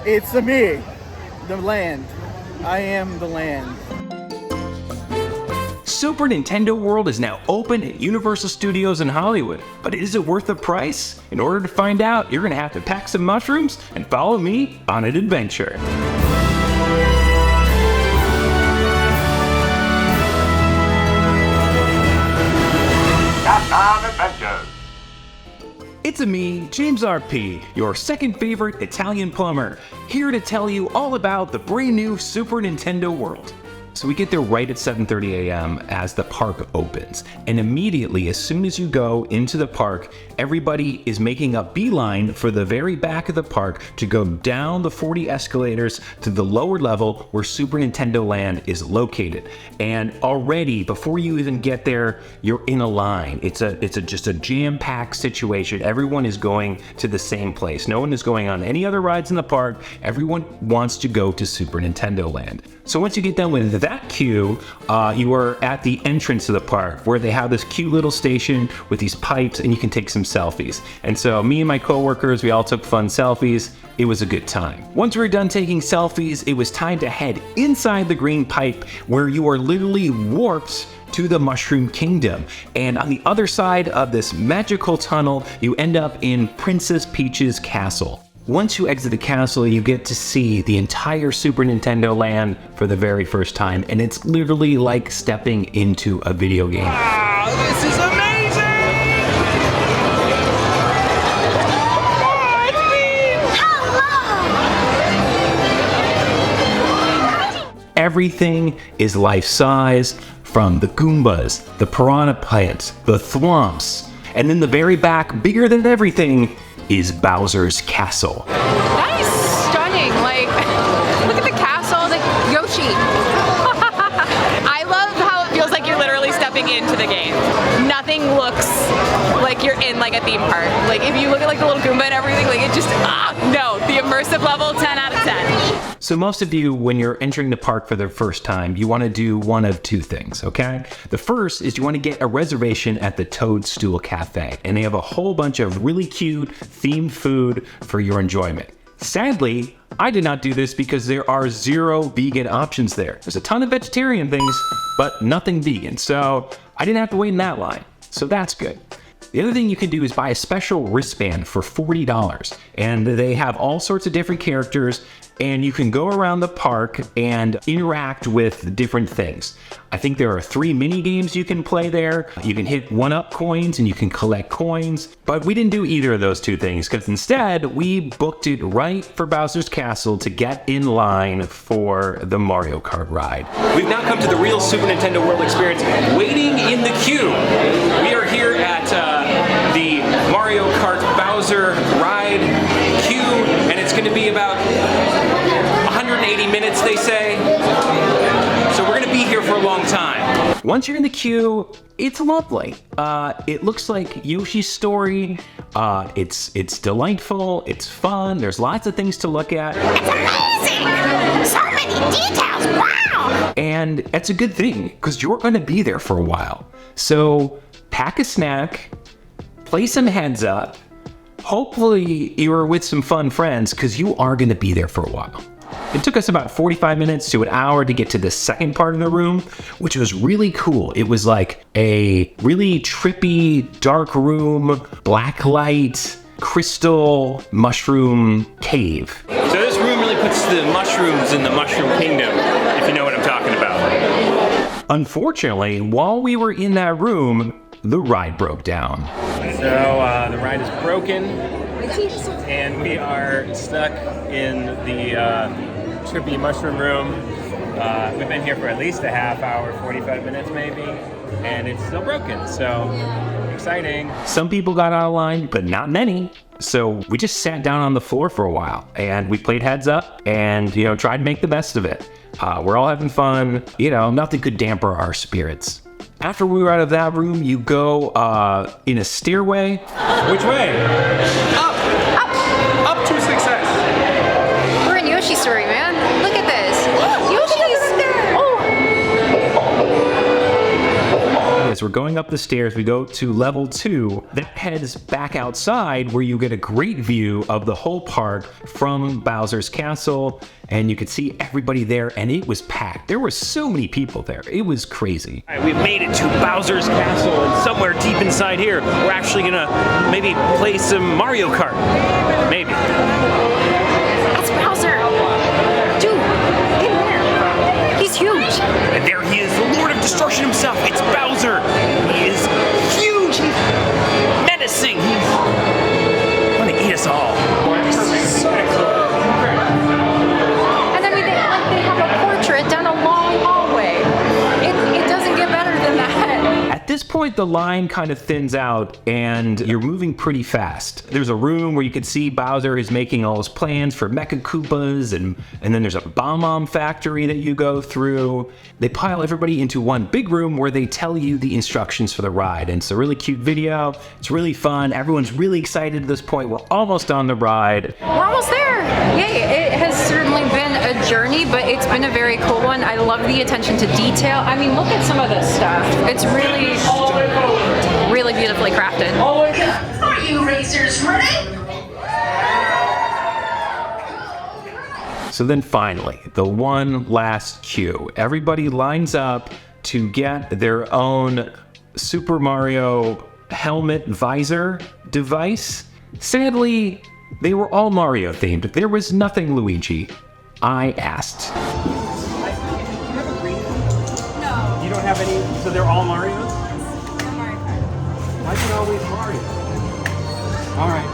It's me, the land. I am the land. Super Nintendo World is now open at Universal Studios in Hollywood, but is it worth the price? In order to find out, you're gonna have to pack some mushrooms and follow me on an adventure. Catman Adventures. It's me, James RP, your second favorite Italian plumber, here to tell you all about the brand new Super Nintendo World. So we get there right at 7:30 a.m. as the park opens. And immediately, as soon as you go into the park, everybody is making a beeline for the very back of the park to go down the 40 escalators to the lower level where Super Nintendo Land is located. And already, before you even get there, you're in a line. It's just a jam-packed situation. Everyone is going to the same place. No one is going on any other rides in the park. Everyone wants to go to Super Nintendo Land. So once you get done with that queue, you are at the entrance of the park where they have this cute little station with these pipes and you can take some selfies. And so me and my coworkers, we all took fun selfies. It was a good time. Once we were done taking selfies, it was time to head inside the green pipe where you are literally warped to the Mushroom Kingdom. And on the other side of this magical tunnel, you end up in Princess Peach's castle. Once you exit the castle, you get to see the entire Super Nintendo Land for the very first time, and it's literally like stepping into a video game. Wow, this is amazing! Oh, it's me! Hello! Everything is life-size, from the Goombas, the Piranha Plants, the Thwomps, and then the very back, bigger than everything, is Bowser's castle. That is stunning. Like, look at the castle, like Yoshi. I love how it feels like you're literally stepping into the game. Nothing looks like you're in like a theme park. Like if you look at like the little Goomba and everything, like it just, no, the immersive level, 10 out of 10. So most of you, when you're entering the park for the first time, you want to do one of two things, okay? The first is you want to get a reservation at the Toadstool Cafe, and they have a whole bunch of really cute themed food for your enjoyment. Sadly, I did not do this because there are 0 vegan options there. There's a ton of vegetarian things, but nothing vegan, so I didn't have to wait in that line, so that's good. The other thing you can do is buy a special wristband for $40, and they have all sorts of different characters, and you can go around the park and interact with different things. I think there are 3 mini games you can play there. You can hit 1-up coins and you can collect coins, but we didn't do either of those 2 things because instead we booked it right for Bowser's Castle to get in line for the Mario Kart ride. We've now come to the real Super Nintendo World experience, waiting in the queue. We are here at the Mario Kart Bowser ride queue, and it's going to be about 180 minutes, they say. So we're going to be here for a long time. Once you're in the queue, it's lovely. It looks like Yoshi's Story. It's delightful. It's fun. There's lots of things to look at. It's amazing! So many details, wow! And it's a good thing because you're going to be there for a while. So pack a snack, play some heads up. Hopefully you're with some fun friends because you are going to be there for a while. It took us about 45 minutes to an hour to get to the second part of the room, which was really cool. It was like a really trippy, dark room, black light, crystal mushroom cave. So this room really puts the mushrooms in the Mushroom Kingdom, if you know what I'm talking about. Unfortunately, while we were in that room, the ride broke down. So the ride is broken, and we are stuck in the trippy mushroom room. We've been here for at least a half hour, 45 minutes maybe, and it's still broken, so exciting. Some people got out of line, but not many. So we just sat down on the floor for a while, and we played heads up and, tried to make the best of it. We're all having fun. Nothing could damper our spirits. After we were out of that room, you go in a stairway. Which way? Up! Up! Up to success. We're in Yoshi's Story, man. Look at this. Yoshi's there. It's we're going up the stairs, we go to level 2. That heads back outside where you get a great view of the whole park from Bowser's Castle, and you could see everybody there, and it was packed. There were so many people there. It was crazy. All right, we've made it to Bowser's Castle, and somewhere deep inside here, we're actually gonna maybe play some Mario Kart. Maybe. That's Bowser. Dude, in there. He's huge. And there he is, the Lord of Destruction himself. It's Bowser. He is huge. He's menacing. He's gonna eat us all. And then they have a portrait down a long hallway. It doesn't get better than that. At this point, the line kind of thins out and you're moving pretty fast. There's a room where you can see Bowser is making all his plans for Mecha Koopas, and then there's a bomb factory that you go through. They pile everybody into one big room where they tell you the instructions for the ride. And it's a really cute video. It's really fun. Everyone's really excited at this point. We're almost on the ride. We're almost there. Yay, it has certainly been a journey, but it's been a very cool one. I love the attention to detail. I mean, look at some of this stuff. It's really, really beautifully crafted. Are you racers ready? So then finally, the one last queue. Everybody lines up to get their own Super Mario helmet visor device. Sadly, they were all Mario themed. There was nothing Luigi. I asked. You don't have any, so they're all Marios? Why is it always Mario? All right.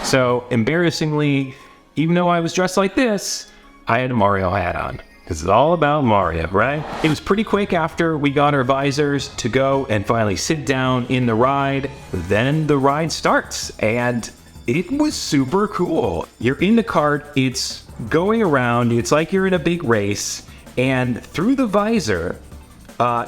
So embarrassingly, even though I was dressed like this, I had a Mario hat on. Because it's all about Mario, right? It was pretty quick after we got our visors to go and finally sit down in the ride. Then the ride starts, and it was super cool. You're in the cart, it's going around, it's like you're in a big race, and through the visor,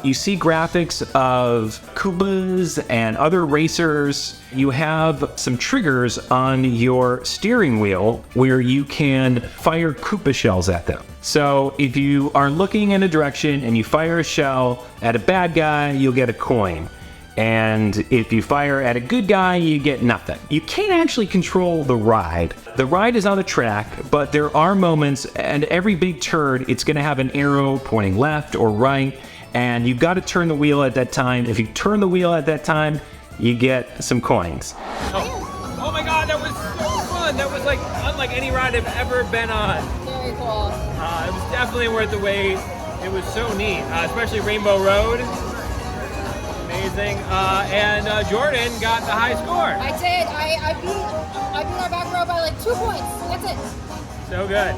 you see graphics of Koopas and other racers. You have some triggers on your steering wheel where you can fire Koopa shells at them. So if you are looking in a direction and you fire a shell at a bad guy, you'll get a coin. And if you fire at a good guy, you get nothing. You can't actually control the ride. The ride is on a track, but there are moments, and every big turn, it's gonna have an arrow pointing left or right, and you've got to turn the wheel at that time. If you turn the wheel at that time, you get some coins. Oh my god, that was so fun! That was like unlike any ride I've ever been on. Very cool. It was definitely worth the wait. It was so neat, especially Rainbow Road. Amazing. And Jordan got the high score. I did. I beat our back row by like 2 points. That's it. So good.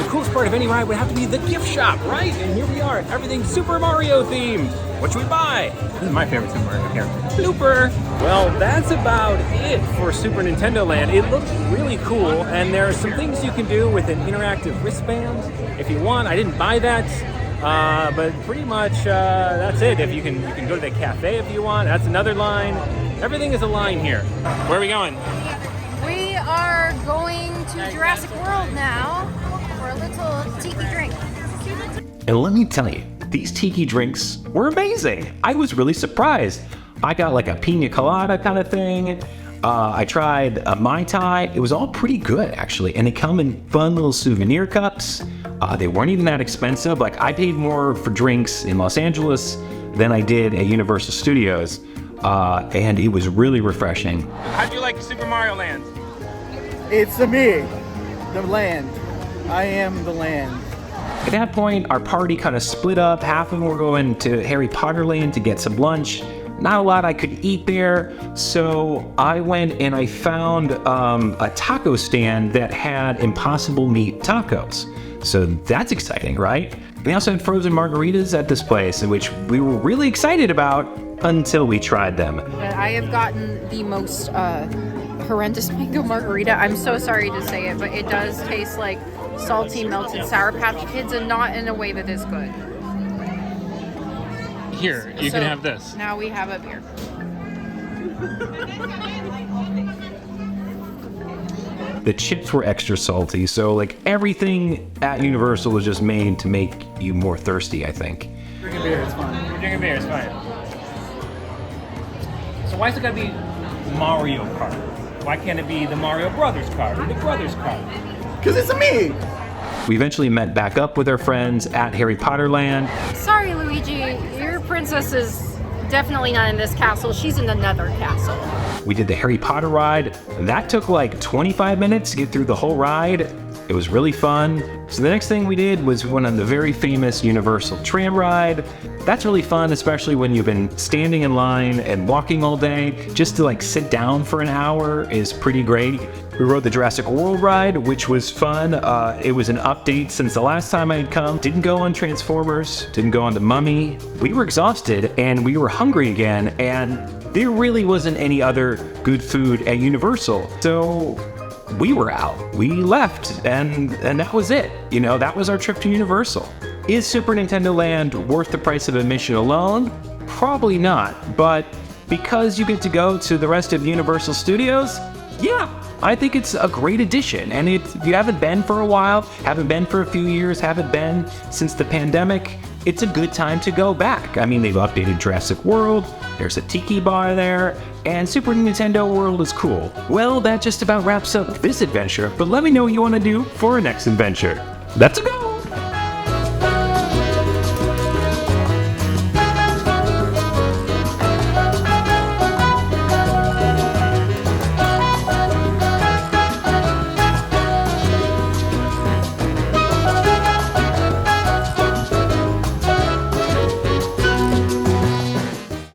The coolest part of any ride would have to be the gift shop, right? And here we are. Everything's Super Mario themed. What should we buy? This is my favorite Super Mario character. Super. Well, that's about it for Super Nintendo Land. It looks really cool, and there are some things you can do with an interactive wristband if you want. I didn't buy that, but pretty much that's it. If you can go to the cafe if you want. That's another line. Everything is a line here. Where are we going? We are going to Jurassic World now for a little tiki drink. And let me tell you, these tiki drinks were amazing. I was really surprised. I got like a pina colada kind of thing. I tried a Mai Tai. It was all pretty good, actually. And they come in fun little souvenir cups. They weren't even that expensive. Like, I paid more for drinks in Los Angeles than I did at Universal Studios. And it was really refreshing. How'd you like Super Mario Land? It's me, the land. I am the land. At that point, our party kind of split up. Half of them were going to Harry Potter Land to get some lunch. Not a lot I could eat there, so I went and I found a taco stand that had Impossible Meat tacos. So that's exciting, right? They also had frozen margaritas at this place, which we were really excited about until we tried them. I have gotten the most horrendous mango margarita. I'm so sorry to say it, but it does taste like salty melted Sour Patch Kids, and not in a way that is good. Here, you can have this. Now we have a beer. The chips were extra salty, so like everything at Universal was just made to make you more thirsty, I think. Drinking beer is fun. Drinking beer is fine. So why is it gotta be Mario Kart? Why can't it be the Mario Brothers Kart or the Brothers Kart? Because it's a me. We eventually met back up with our friends at Harry Potter Land. Sorry, Luigi, your princess is definitely not in this castle. She's in another castle. We did the Harry Potter ride. That took like 25 minutes to get through the whole ride. It was really fun. So the next thing we did was we went on the very famous Universal tram ride. That's really fun, especially when you've been standing in line and walking all day. Just to like sit down for an hour is pretty great. We rode the Jurassic World ride, which was fun. It was an update since the last time I had come. Didn't go on Transformers, didn't go on the Mummy. We were exhausted and we were hungry again, and there really wasn't any other good food at Universal. So we were out. We left, and that was it. You know, that was our trip to Universal. Is Super Nintendo Land worth the price of admission alone? Probably not, but because you get to go to the rest of Universal Studios, yeah, I think it's a great addition. And if you haven't been for a while, haven't been for a few years, haven't been since the pandemic, it's a good time to go back. I mean, they've updated Jurassic World, there's a tiki bar there, and Super Nintendo World is cool. Well, that just about wraps up this adventure, but let me know what you want to do for our next adventure. Let's go!